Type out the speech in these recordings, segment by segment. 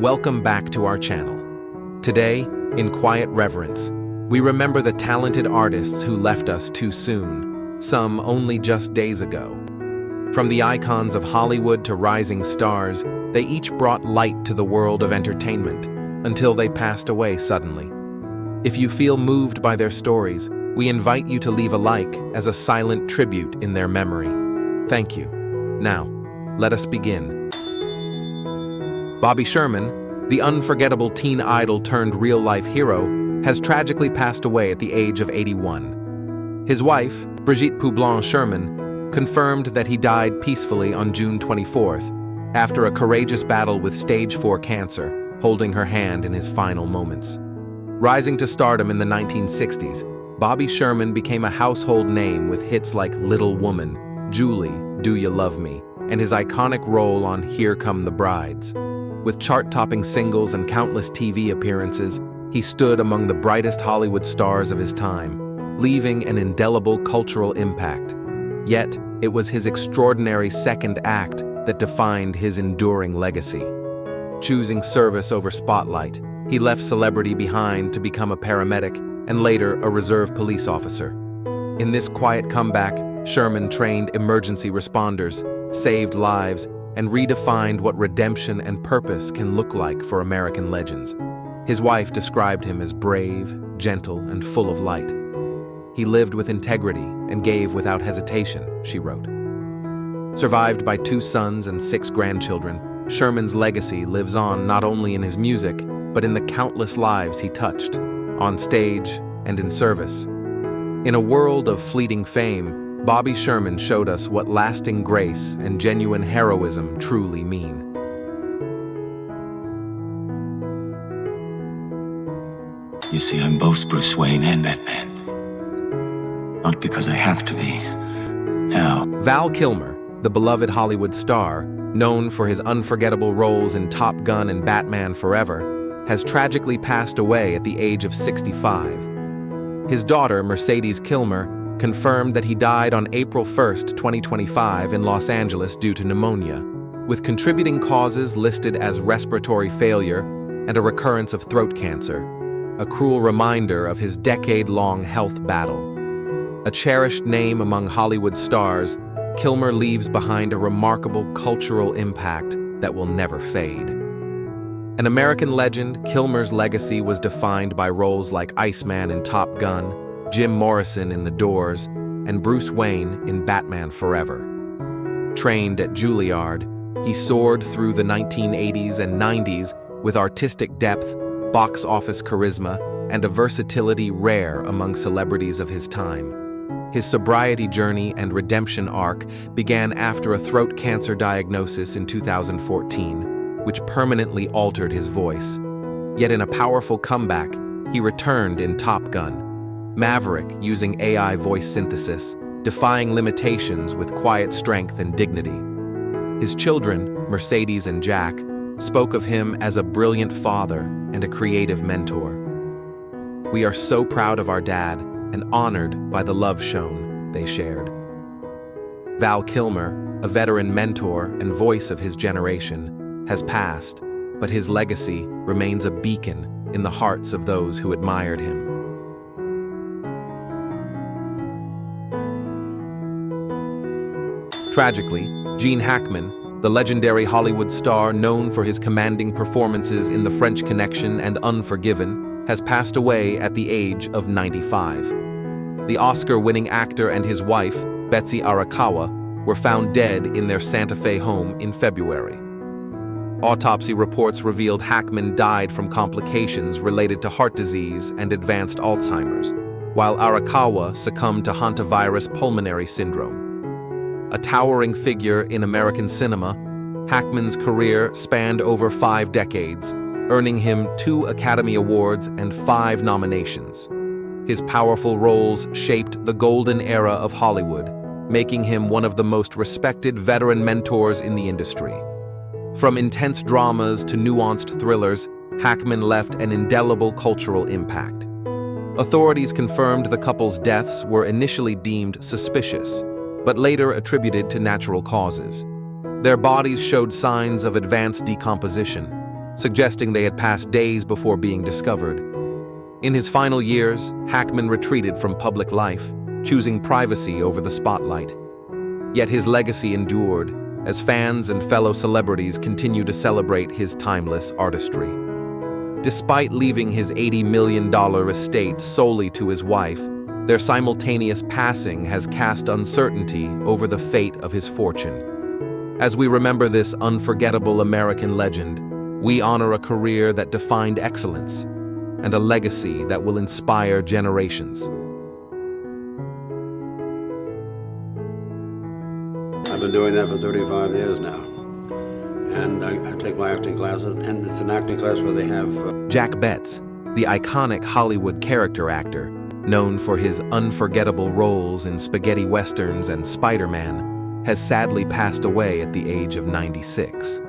Welcome back to our channel. Today, in quiet reverence, we remember the talented artists who left us too soon, some only just days ago. From the icons of Hollywood to rising stars, they each brought light to the world of entertainment until they passed away suddenly. If you feel moved by their stories, we invite you to leave a like as a silent tribute in their memory. Thank you. Now, let us begin. Bobby Sherman, the unforgettable teen idol turned real-life hero, has tragically passed away at the age of 81. His wife, Brigitte Poublon Sherman, confirmed that he died peacefully on June 24th after a courageous battle with stage 4 cancer, holding her hand in his final moments. Rising to stardom in the 1960s, Bobby Sherman became a household name with hits like Little Woman, Julie, Do You Love Me, and his iconic role on Here Come the Brides. With chart-topping singles and countless TV appearances, he stood among the brightest Hollywood stars of his time, leaving an indelible cultural impact. Yet, it was his extraordinary second act that defined his enduring legacy. Choosing service over spotlight, he left celebrity behind to become a paramedic and later a reserve police officer. In this quiet comeback, Sherman trained emergency responders, saved lives, and redefined what redemption and purpose can look like for American legends. His wife described him as brave, gentle, and full of light. He lived with integrity and gave without hesitation, she wrote. Survived by 2 sons and 6 grandchildren, Sherman's legacy lives on not only in his music, but in the countless lives he touched, on stage and in service. In a world of fleeting fame, Bobby Sherman showed us what lasting grace and genuine heroism truly mean. You see, I'm both Bruce Wayne and Batman. Not because I have to be. Now. Val Kilmer, the beloved Hollywood star, known for his unforgettable roles in Top Gun and Batman Forever, has tragically passed away at the age of 65. His daughter, Mercedes Kilmer, confirmed that he died on April 1, 2025 in Los Angeles due to pneumonia, with contributing causes listed as respiratory failure and a recurrence of throat cancer, a cruel reminder of his decade-long health battle. A cherished name among Hollywood stars, Kilmer leaves behind a remarkable cultural impact that will never fade. An American legend, Kilmer's legacy was defined by roles like Iceman in Top Gun, Jim Morrison in The Doors, and Bruce Wayne in Batman Forever. Trained at Juilliard, he soared through the 1980s and 90s with artistic depth, box office charisma, and a versatility rare among celebrities of his time. His sobriety journey and redemption arc began after a throat cancer diagnosis in 2014, which permanently altered his voice. Yet in a powerful comeback, he returned in Top Gun, Maverick using AI voice synthesis, defying limitations with quiet strength and dignity. His children, Mercedes and Jack, spoke of him as a brilliant father and a creative mentor. We are so proud of our dad and honored by the love shown, they shared. Val Kilmer, a veteran mentor and voice of his generation, has passed, but his legacy remains a beacon in the hearts of those who admired him. Tragically, Gene Hackman, the legendary Hollywood star known for his commanding performances in The French Connection and Unforgiven, has passed away at the age of 95. The Oscar-winning actor and his wife, Betsy Arakawa, were found dead in their Santa Fe home in February. Autopsy reports revealed Hackman died from complications related to heart disease and advanced Alzheimer's, while Arakawa succumbed to hantavirus pulmonary syndrome. A towering figure in American cinema, Hackman's career spanned over 5 decades, earning him 2 Academy Awards and 5 nominations. His powerful roles shaped the golden era of Hollywood, making him one of the most respected veteran mentors in the industry. From intense dramas to nuanced thrillers, Hackman left an indelible cultural impact. Authorities confirmed the couple's deaths were initially deemed suspicious, but later attributed to natural causes. Their bodies showed signs of advanced decomposition, suggesting they had passed days before being discovered. In his final years, Hackman retreated from public life, choosing privacy over the spotlight. Yet his legacy endured, as fans and fellow celebrities continue to celebrate his timeless artistry. Despite leaving his $80 million estate solely to his wife, their simultaneous passing has cast uncertainty over the fate of his fortune. As we remember this unforgettable American legend, we honor a career that defined excellence and a legacy that will inspire generations. I've been doing that for 35 years now. And I take my acting classes, and it's an acting class where they have... Jack Betts, the iconic Hollywood character actor, known for his unforgettable roles in spaghetti westerns and Spider-Man, has sadly passed away at the age of 96.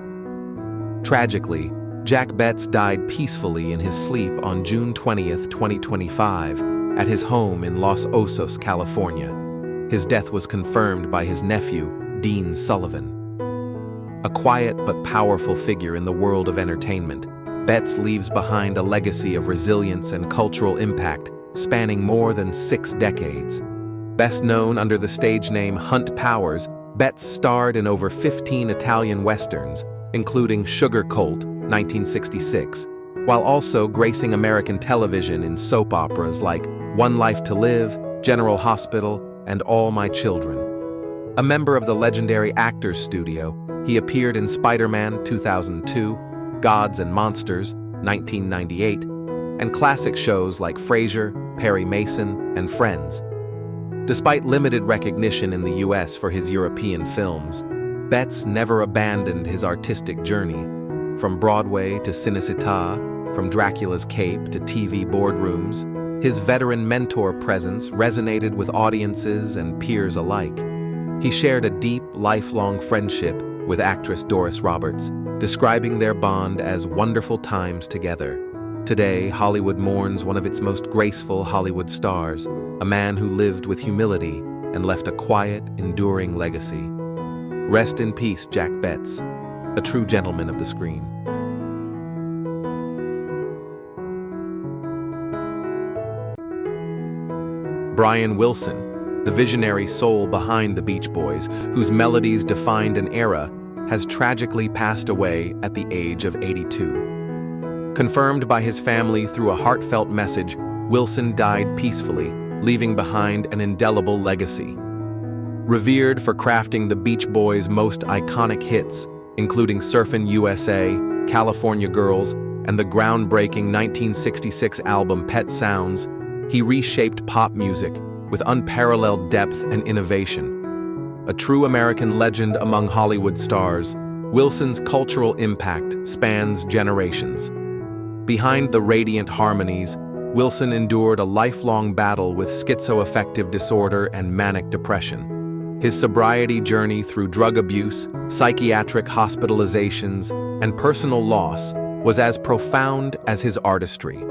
Tragically, Jack Betts died peacefully in his sleep on June 20th, 2025, at his home in Los Osos, California. His death was confirmed by his nephew, Dean Sullivan. A quiet but powerful figure in the world of entertainment, Betts leaves behind a legacy of resilience and cultural impact spanning more than 6 decades. Best known under the stage name Hunt Powers, Betts starred in over 15 Italian westerns, including Sugar Colt, 1966, while also gracing American television in soap operas like One Life to Live, General Hospital, and All My Children. A member of the legendary Actors Studio, he appeared in Spider-Man 2002, Gods and Monsters 1998, and classic shows like Frasier, Perry Mason, and Friends. Despite limited recognition in the US for his European films, Betts never abandoned his artistic journey. From Broadway to Cinecittà, from Dracula's Cape to TV boardrooms, his veteran mentor presence resonated with audiences and peers alike. He shared a deep, lifelong friendship with actress Doris Roberts, describing their bond as wonderful times together. Today, Hollywood mourns one of its most graceful Hollywood stars, a man who lived with humility and left a quiet, enduring legacy. Rest in peace, Jack Betts, a true gentleman of the screen. Brian Wilson, the visionary soul behind the Beach Boys, whose melodies defined an era, has tragically passed away at the age of 82. Confirmed by his family through a heartfelt message, Wilson died peacefully, leaving behind an indelible legacy. Revered for crafting the Beach Boys' most iconic hits, including Surfin' USA, California Girls, and the groundbreaking 1966 album Pet Sounds, he reshaped pop music with unparalleled depth and innovation. A true American legend among Hollywood stars, Wilson's cultural impact spans generations. Behind the radiant harmonies, Wilson endured a lifelong battle with schizoaffective disorder and manic depression. His sobriety journey through drug abuse, psychiatric hospitalizations, and personal loss was as profound as his artistry.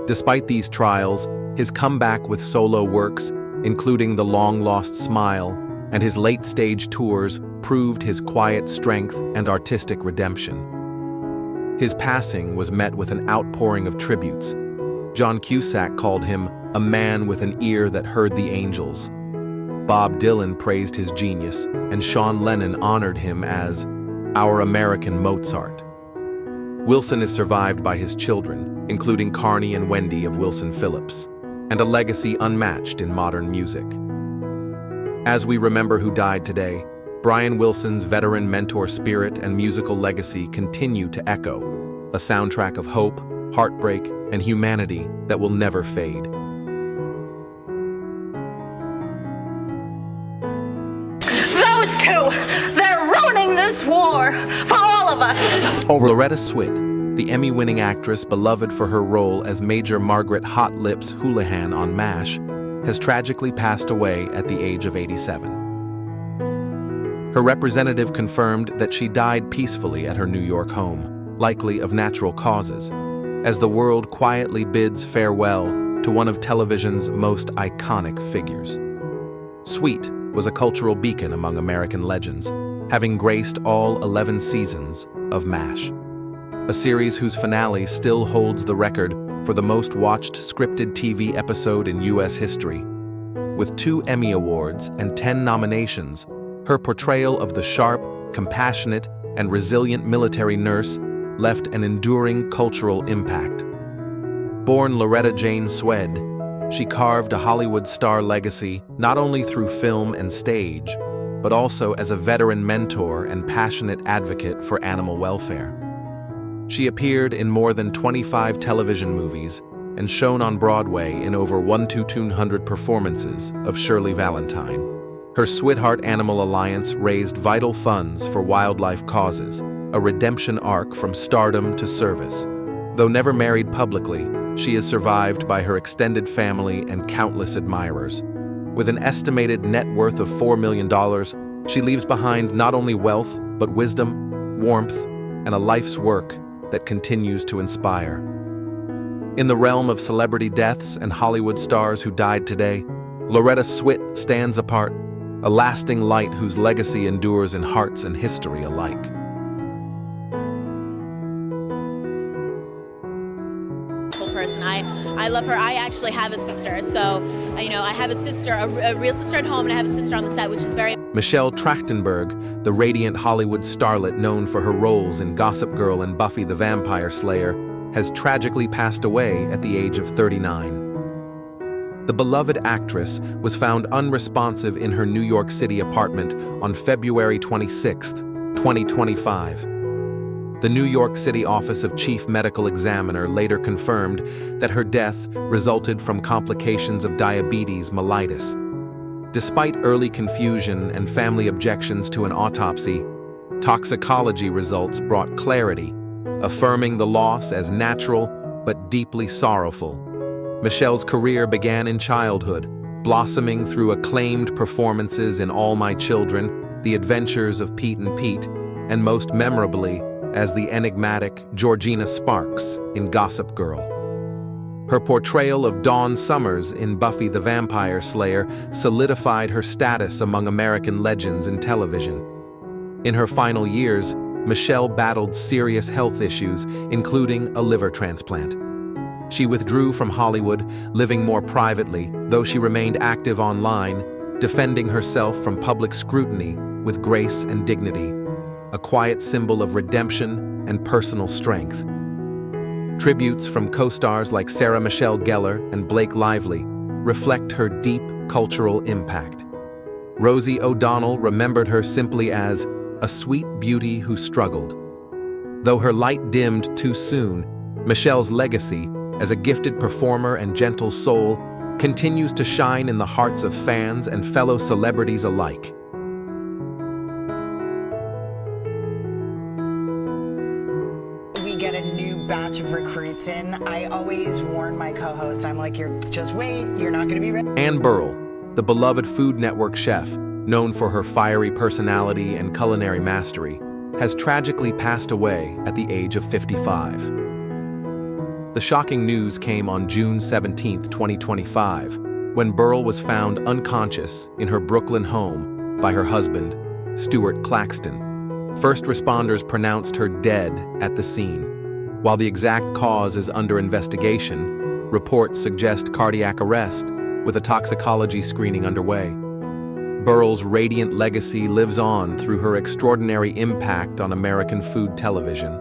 Despite these trials, his comeback with solo works, including The Long Lost Smile, and his late-stage tours proved his quiet strength and artistic redemption. His passing was met with an outpouring of tributes. John Cusack called him a man with an ear that heard the angels. Bob Dylan praised his genius, and Sean Lennon honored him as our American Mozart. Wilson is survived by his children, including Carney and Wendy of Wilson Phillips, and a legacy unmatched in modern music. As we remember who died today, Brian Wilson's veteran mentor spirit and musical legacy continue to echo, a soundtrack of hope, heartbreak, and humanity that will never fade. Those two, they're ruining this war for all of us. Loretta Swit, the Emmy-winning actress beloved for her role as Major Margaret Hot Lips Houlihan on MASH, has tragically passed away at the age of 87. Her representative confirmed that she died peacefully at her New York home, likely of natural causes, as the world quietly bids farewell to one of television's most iconic figures. Sweet was a cultural beacon among American legends, having graced all 11 seasons of MASH. a series whose finale still holds the record for the most watched scripted TV episode in U.S. history. With 2 Emmy Awards and 10 nominations, her portrayal of the sharp, compassionate, and resilient military nurse left an enduring cultural impact. Born Loretta Jane Swit, she carved a Hollywood star legacy not only through film and stage, but also as a veteran mentor and passionate advocate for animal welfare. She appeared in more than 25 television movies and shown on Broadway in over 1,200 performances of Shirley Valentine. Her Sweetheart Animal Alliance raised vital funds for wildlife causes, a redemption arc from stardom to service. Though never married publicly, she is survived by her extended family and countless admirers. With an estimated net worth of $4 million, she leaves behind not only wealth, but wisdom, warmth, and a life's work that continues to inspire. In the realm of celebrity deaths and Hollywood stars who died today, Loretta Swit stands apart, a lasting light whose legacy endures in hearts and history alike. Person. I love her. I actually have a sister, so I have a sister, a real sister at home, and I have a sister on the set, which is very. Michelle Trachtenberg, the radiant Hollywood starlet known for her roles in Gossip Girl and Buffy the Vampire Slayer, has tragically passed away at the age of 39. The beloved actress was found unresponsive in her New York City apartment on February 26, 2025. The New York City Office of Chief Medical Examiner later confirmed that her death resulted from complications of diabetes mellitus. Despite early confusion and family objections to an autopsy, toxicology results brought clarity, affirming the loss as natural but deeply sorrowful. Michelle's career began in childhood, blossoming through acclaimed performances in All My Children, The Adventures of Pete and Pete, and most memorably, as the enigmatic Georgina Sparks in Gossip Girl. Her portrayal of Dawn Summers in Buffy the Vampire Slayer solidified her status among American legends in television. In her final years, Michelle battled serious health issues, including a liver transplant. She withdrew from Hollywood, living more privately, though she remained active online, defending herself from public scrutiny with grace and dignity, a quiet symbol of redemption and personal strength. Tributes from co-stars like Sarah Michelle Gellar and Blake Lively reflect her deep cultural impact. Rosie O'Donnell remembered her simply as a sweet beauty who struggled. Though her light dimmed too soon, Michelle's legacy as a gifted performer and gentle soul continues to shine in the hearts of fans and fellow celebrities alike. Get a new batch of recruits in, I always warn my co-host, I'm like, just wait, you're not gonna be ready. Anne Burrell, the beloved Food Network chef, known for her fiery personality and culinary mastery, has tragically passed away at the age of 55. The shocking news came on June 17, 2025, when Burrell was found unconscious in her Brooklyn home by her husband, Stuart Claxton. First responders pronounced her dead at the scene. While the exact cause is under investigation, reports suggest cardiac arrest, with a toxicology screening underway. Burrell's radiant legacy lives on through her extraordinary impact on American food television.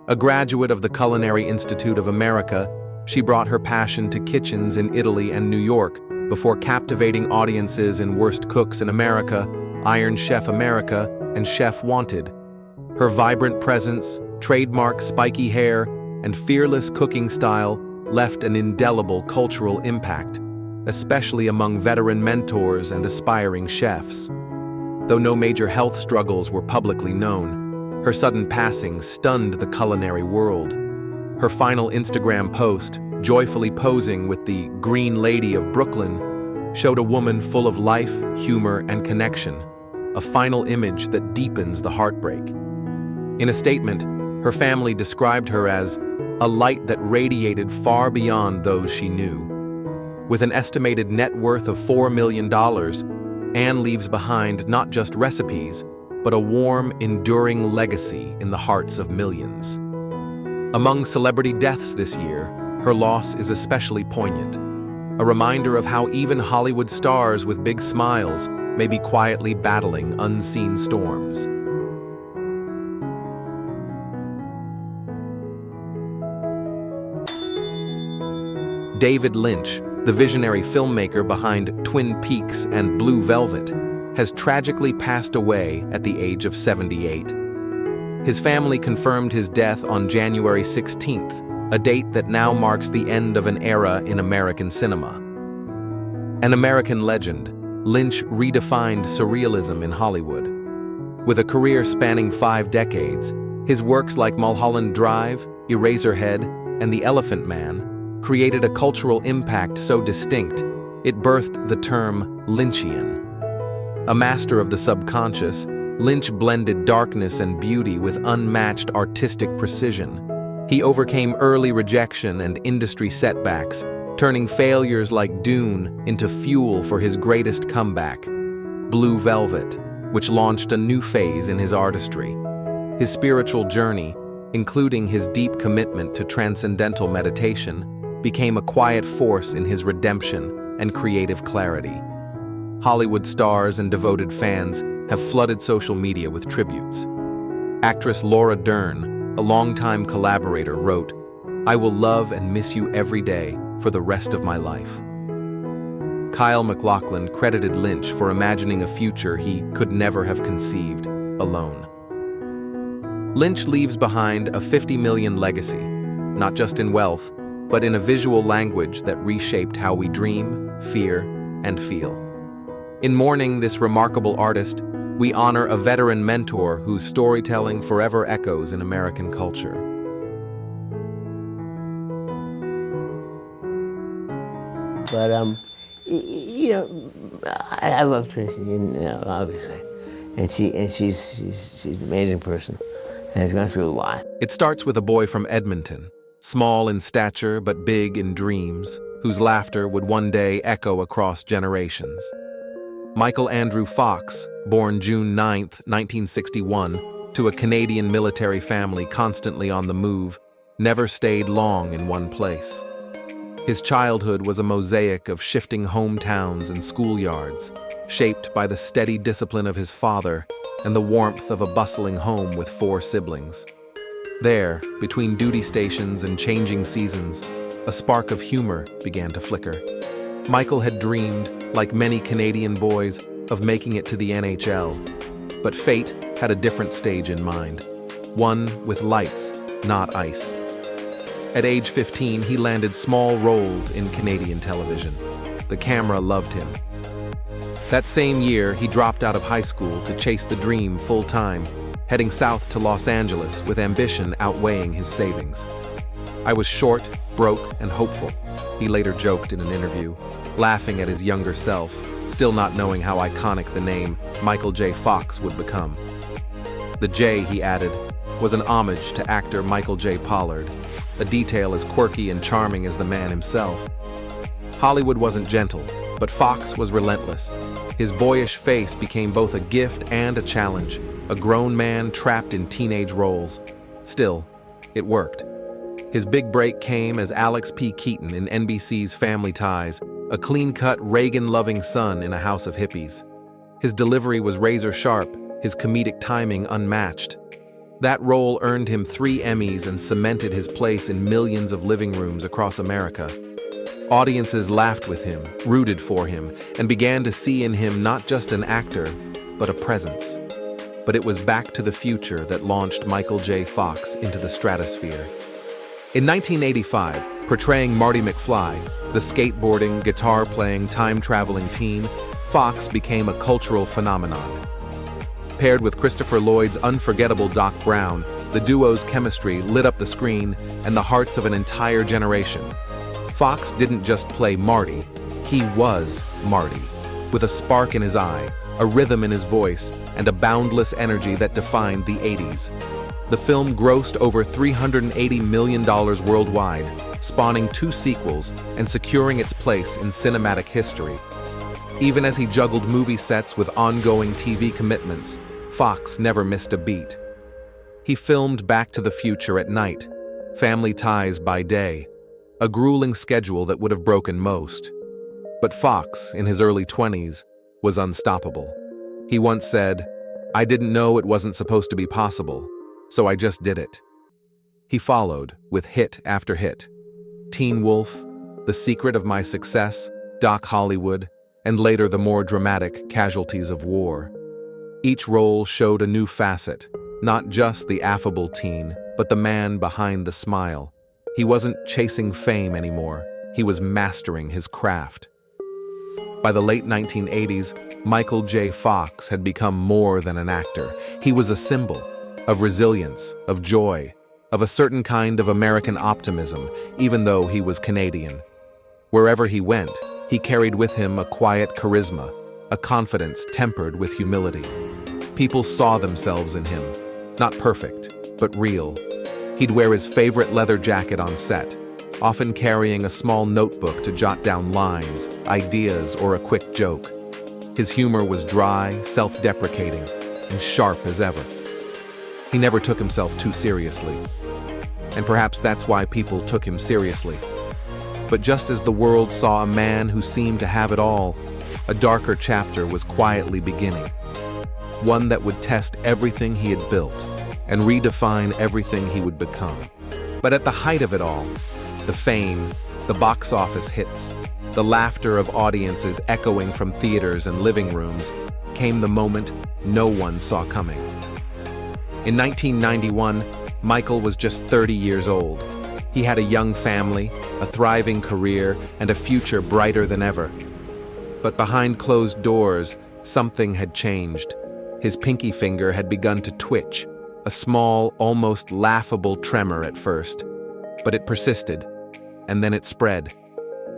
A graduate of the Culinary Institute of America, she brought her passion to kitchens in Italy and New York before captivating audiences in Worst Cooks in America, Iron Chef America, and Chef Wanted. Her vibrant presence, trademark spiky hair, and fearless cooking style left an indelible cultural impact, especially among veteran mentors and aspiring chefs. Though no major health struggles were publicly known, her sudden passing stunned the culinary world. Her final Instagram post, joyfully posing with the Green Lady of Brooklyn, showed a woman full of life, humor, and connection, a final image that deepens the heartbreak. In a statement, her family described her as a light that radiated far beyond those she knew. With an estimated net worth of $4 million, Anne leaves behind not just recipes, but a warm, enduring legacy in the hearts of millions. Among celebrity deaths this year, her loss is especially poignant. A reminder of how even Hollywood stars with big smiles may be quietly battling unseen storms. David Lynch, the visionary filmmaker behind Twin Peaks and Blue Velvet, has tragically passed away at the age of 78. His family confirmed his death on January 16th, a date that now marks the end of an era in American cinema. An American legend, Lynch redefined surrealism in Hollywood. With a career spanning 5 decades, his works like Mulholland Drive, Eraserhead, and The Elephant Man created a cultural impact so distinct, it birthed the term Lynchian. A master of the subconscious, Lynch blended darkness and beauty with unmatched artistic precision. He overcame early rejection and industry setbacks, turning failures like Dune into fuel for his greatest comeback, Blue Velvet, which launched a new phase in his artistry. His spiritual journey, including his deep commitment to transcendental meditation, became a quiet force in his redemption and creative clarity. Hollywood stars and devoted fans have flooded social media with tributes. Actress Laura Dern, a longtime collaborator, wrote, "I will love and miss you every day for the rest of my life." Kyle MacLachlan credited Lynch for imagining a future he could never have conceived alone. Lynch leaves behind a 50 million legacy, not just in wealth, but in a visual language that reshaped how we dream, fear, and feel. In mourning this remarkable artist, we honor a veteran mentor whose storytelling forever echoes in American culture. But, I love Tracy, obviously. And she's an amazing person, and has gone through a lot. It starts with a boy from Edmonton, small in stature but big in dreams, whose laughter would one day echo across generations. Michael Andrew Fox, born June 9, 1961, to a Canadian military family constantly on the move, never stayed long in one place. His childhood was a mosaic of shifting hometowns and schoolyards, shaped by the steady discipline of his father and the warmth of a bustling home with 4 siblings. There, between duty stations and changing seasons, a spark of humor began to flicker. Michael had dreamed, like many Canadian boys, of making it to the NHL. But fate had a different stage in mind, one with lights, not ice. At age 15, he landed small roles in Canadian television. The camera loved him. That same year, he dropped out of high school to chase the dream full-time, heading south to Los Angeles with ambition outweighing his savings. "I was short, broke, and hopeful," he later joked in an interview, laughing at his younger self, still not knowing how iconic the name Michael J. Fox would become. The J, he added, was an homage to actor Michael J. Pollard, a detail as quirky and charming as the man himself. Hollywood wasn't gentle, but Fox was relentless. His boyish face became both a gift and a challenge, a grown man trapped in teenage roles. Still, it worked. His big break came as Alex P. Keaton in NBC's Family Ties, a clean-cut, Reagan-loving son in a house of hippies. His delivery was razor-sharp, his comedic timing unmatched. That role earned him 3 Emmys and cemented his place in millions of living rooms across America. Audiences laughed with him, rooted for him, and began to see in him not just an actor, but a presence. But it was Back to the Future that launched Michael J. Fox into the stratosphere. In 1985, portraying Marty McFly, the skateboarding, guitar-playing, time-traveling teen, Fox became a cultural phenomenon. Paired with Christopher Lloyd's unforgettable Doc Brown, the duo's chemistry lit up the screen and the hearts of an entire generation. Fox didn't just play Marty, he was Marty, with a spark in his eye, a rhythm in his voice, and a boundless energy that defined the 80s. The film grossed over $380 million worldwide, spawning 2 sequels and securing its place in cinematic history. Even as he juggled movie sets with ongoing TV commitments, Fox never missed a beat. He filmed Back to the Future at night, family ties by day, a grueling schedule that would have broken most. But Fox, in his early 20s, was unstoppable. He once said, "I didn't know it wasn't supposed to be possible, so I just did it." He followed, with hit after hit. Teen Wolf, The Secret of My Success, Doc Hollywood, and later the more dramatic Casualties of War. Each role showed a new facet, not just the affable teen, but the man behind the smile. He wasn't chasing fame anymore, he was mastering his craft. By the late 1980s, Michael J. Fox had become more than an actor. He was a symbol of resilience, of joy, of a certain kind of American optimism, even though he was Canadian. Wherever he went, he carried with him a quiet charisma, a confidence tempered with humility. People saw themselves in him, not perfect, but real. He'd wear his favorite leather jacket on set, often carrying a small notebook to jot down lines, ideas, or a quick joke. His humor was dry, self-deprecating, and sharp as ever. He never took himself too seriously. And perhaps that's why people took him seriously. But just as the world saw a man who seemed to have it all, a darker chapter was quietly beginning. One that would test everything he had built and redefine everything he would become. But at the height of it all, the fame, the box office hits, the laughter of audiences echoing from theaters and living rooms, came the moment no one saw coming. In 1991, Michael was just 30 years old. He had a young family, a thriving career, and a future brighter than ever. But behind closed doors, something had changed. His pinky finger had begun to twitch, a small, almost laughable tremor at first. But it persisted, and then it spread.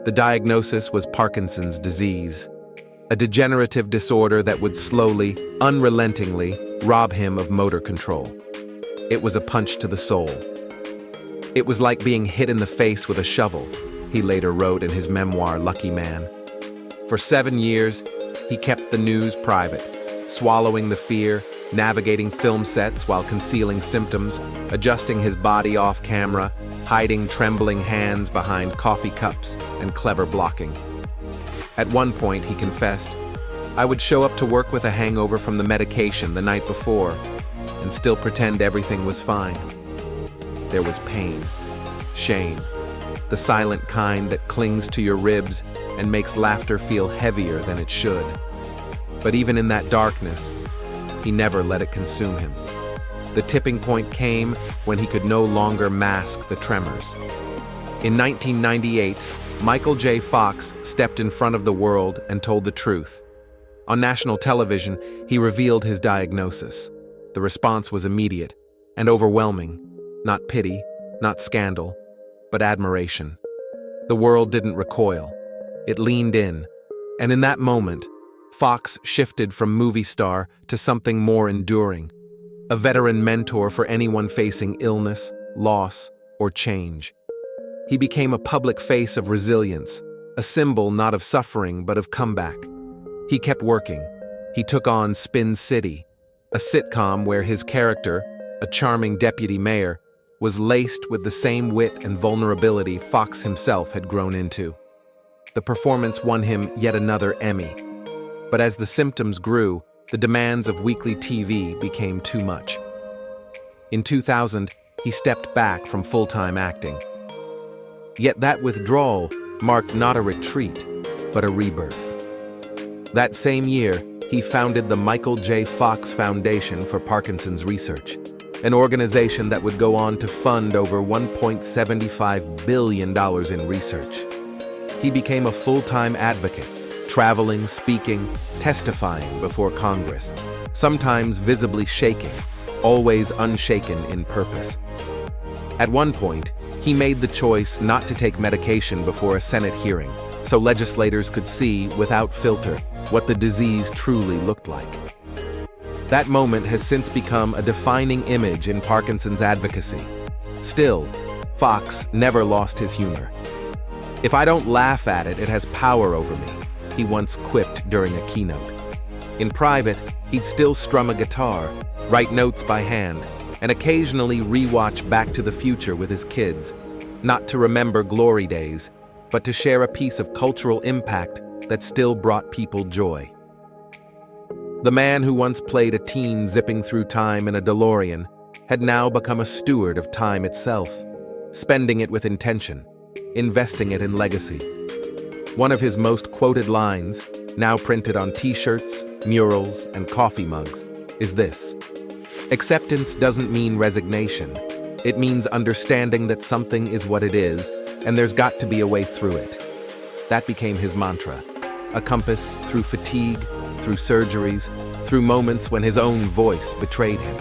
The diagnosis was Parkinson's disease, a degenerative disorder that would slowly, unrelentingly, rob him of motor control. It was a punch to the soul. It was like being hit in the face with a shovel, he later wrote in his memoir, Lucky Man. For 7 years, he kept the news private, swallowing the fear, navigating film sets while concealing symptoms, adjusting his body off camera, hiding trembling hands behind coffee cups and clever blocking. At one point, he confessed, "I would show up to work with a hangover from the medication the night before and still pretend everything was fine." There was pain, shame, the silent kind that clings to your ribs and makes laughter feel heavier than it should. But even in that darkness, he never let it consume him. The tipping point came when he could no longer mask the tremors. In 1998, Michael J. Fox stepped in front of the world and told the truth. On national television, he revealed his diagnosis. The response was immediate and overwhelming. Not pity, not scandal, but admiration. The world didn't recoil. It leaned in. And in that moment, Fox shifted from movie star to something more enduring. A veteran mentor for anyone facing illness, loss, or change. He became a public face of resilience, a symbol not of suffering but of comeback. He kept working. He took on Spin City, a sitcom where his character, a charming deputy mayor, was laced with the same wit and vulnerability Fox himself had grown into. The performance won him yet another Emmy. But as the symptoms grew, the demands of weekly TV became too much. In 2000, he stepped back from full-time acting. Yet that withdrawal marked not a retreat, but a rebirth. That same year, he founded the Michael J. Fox Foundation for Parkinson's Research, an organization that would go on to fund over $1.75 billion in research. He became a full-time advocate, traveling, speaking, testifying before Congress, sometimes visibly shaking, always unshaken in purpose. At one point, he made the choice not to take medication before a Senate hearing, so legislators could see, without filter, what the disease truly looked like. That moment has since become a defining image in Parkinson's advocacy. Still, Fox never lost his humor. "If I don't laugh at it, it has power over me," he once quipped during a keynote. In private, he'd still strum a guitar, write notes by hand, and occasionally rewatch Back to the Future with his kids, not to remember glory days, but to share a piece of cultural impact that still brought people joy. The man who once played a teen zipping through time in a DeLorean had now become a steward of time itself, spending it with intention, investing it in legacy. One of his most quoted lines, now printed on t-shirts, murals, and coffee mugs, is this: "Acceptance doesn't mean resignation. It means understanding that something is what it is, and there's got to be a way through it." That became his mantra, a compass through fatigue, through surgeries, through moments when his own voice betrayed him.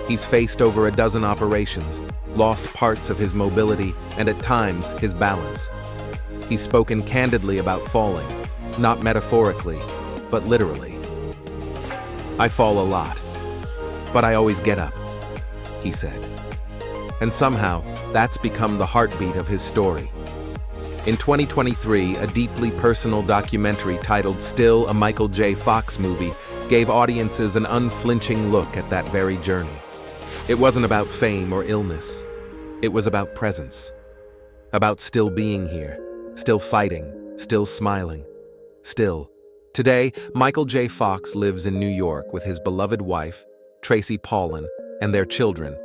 He's faced over a dozen operations, lost parts of his mobility, and at times his balance. He's spoken candidly about falling, not metaphorically, but literally. "I fall a lot, but I always get up," he said. And somehow, that's become the heartbeat of his story. In 2023, a deeply personal documentary titled Still, a Michael J. Fox movie, gave audiences an unflinching look at that very journey. It wasn't about fame or illness. It was about presence. About still being here, still fighting, still smiling, still. Today, Michael J. Fox lives in New York with his beloved wife, Tracy Paulin, and their children,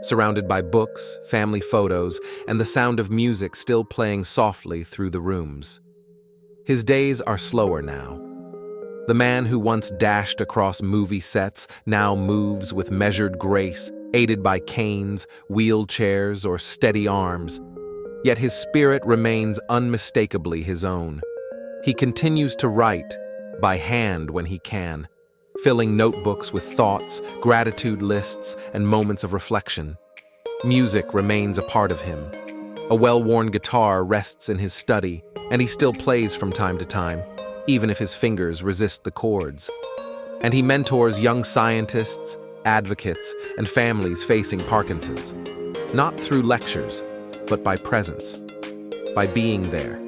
surrounded by books, family photos, and the sound of music still playing softly through the rooms. His days are slower now. The man who once dashed across movie sets now moves with measured grace, aided by canes, wheelchairs, or steady arms. Yet his spirit remains unmistakably his own. He continues to write, by hand when he can, filling notebooks with thoughts, gratitude lists, and moments of reflection. Music remains a part of him. A well-worn guitar rests in his study, and he still plays from time to time, even if his fingers resist the chords. And he mentors young scientists, advocates, and families facing Parkinson's, not through lectures, but by presence, by being there,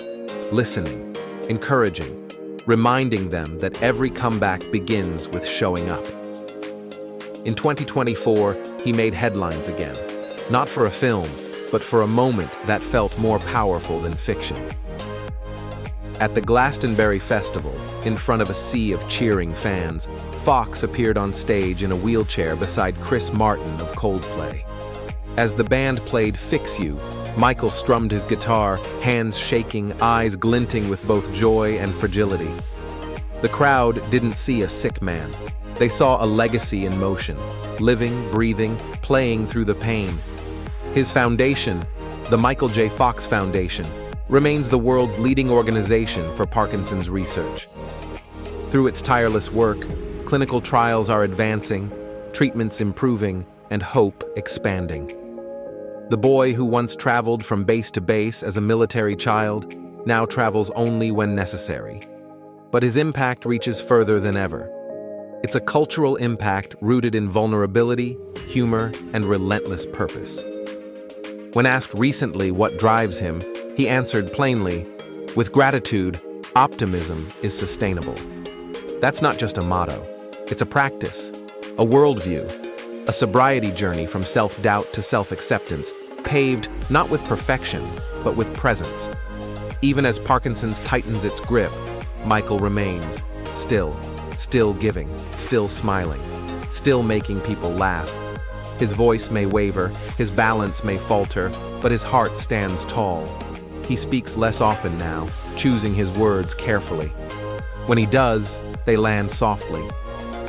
listening, encouraging, reminding them that every comeback begins with showing up. In 2024, he made headlines again, not for a film, but for a moment that felt more powerful than fiction. At the Glastonbury Festival, in front of a sea of cheering fans, Fox appeared on stage in a wheelchair beside Chris Martin of Coldplay. As the band played Fix You, Michael strummed his guitar, hands shaking, eyes glinting with both joy and fragility. The crowd didn't see a sick man. They saw a legacy in motion, living, breathing, playing through the pain. His foundation, the Michael J. Fox Foundation, remains the world's leading organization for Parkinson's research. Through its tireless work, clinical trials are advancing, treatments improving, and hope expanding. The boy who once traveled from base to base as a military child now travels only when necessary. But his impact reaches further than ever. It's a cultural impact rooted in vulnerability, humor, and relentless purpose. When asked recently what drives him, he answered plainly, "With gratitude, optimism is sustainable." That's not just a motto. It's a practice, a worldview, a sobriety journey from self-doubt to self-acceptance, paved not with perfection, but with presence. Even as Parkinson's tightens its grip, Michael remains, still giving, still smiling, still making people laugh. His voice may waver, his balance may falter, but his heart stands tall. He speaks less often now, choosing his words carefully. When he does, they land softly,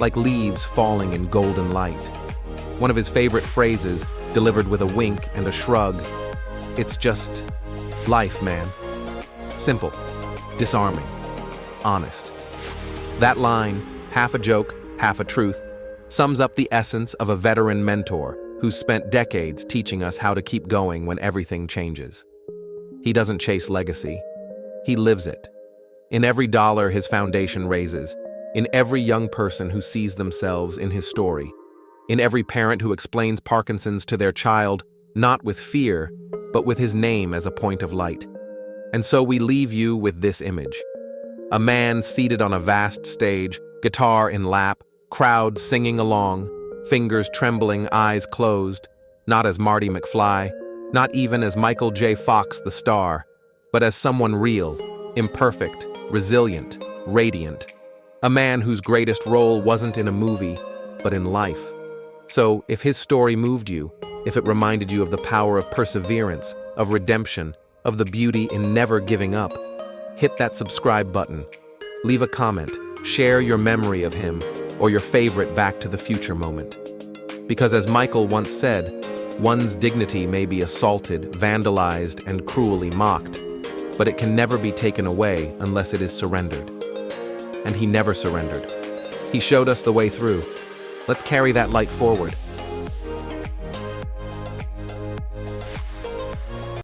like leaves falling in golden light. One of his favorite phrases, delivered with a wink and a shrug, "It's just life, man." Simple, disarming, honest. That line, half a joke, half a truth, sums up the essence of a veteran mentor who's spent decades teaching us how to keep going when everything changes. He doesn't chase legacy. He lives it. In every dollar his foundation raises, in every young person who sees themselves in his story, in every parent who explains Parkinson's to their child, not with fear, but with his name as a point of light. And so we leave you with this image. A man seated on a vast stage, guitar in lap, crowd singing along, fingers trembling, eyes closed, not as Marty McFly, not even as Michael J. Fox the star, but as someone real, imperfect, resilient, radiant. A man whose greatest role wasn't in a movie, but in life. So, if his story moved you, if it reminded you of the power of perseverance, of redemption, of the beauty in never giving up, hit that subscribe button. Leave a comment, share your memory of him, or your favorite Back to the Future moment. Because as Michael once said, one's dignity may be assaulted, vandalized, and cruelly mocked, but it can never be taken away unless it is surrendered. And he never surrendered. He showed us the way through. Let's carry that light forward.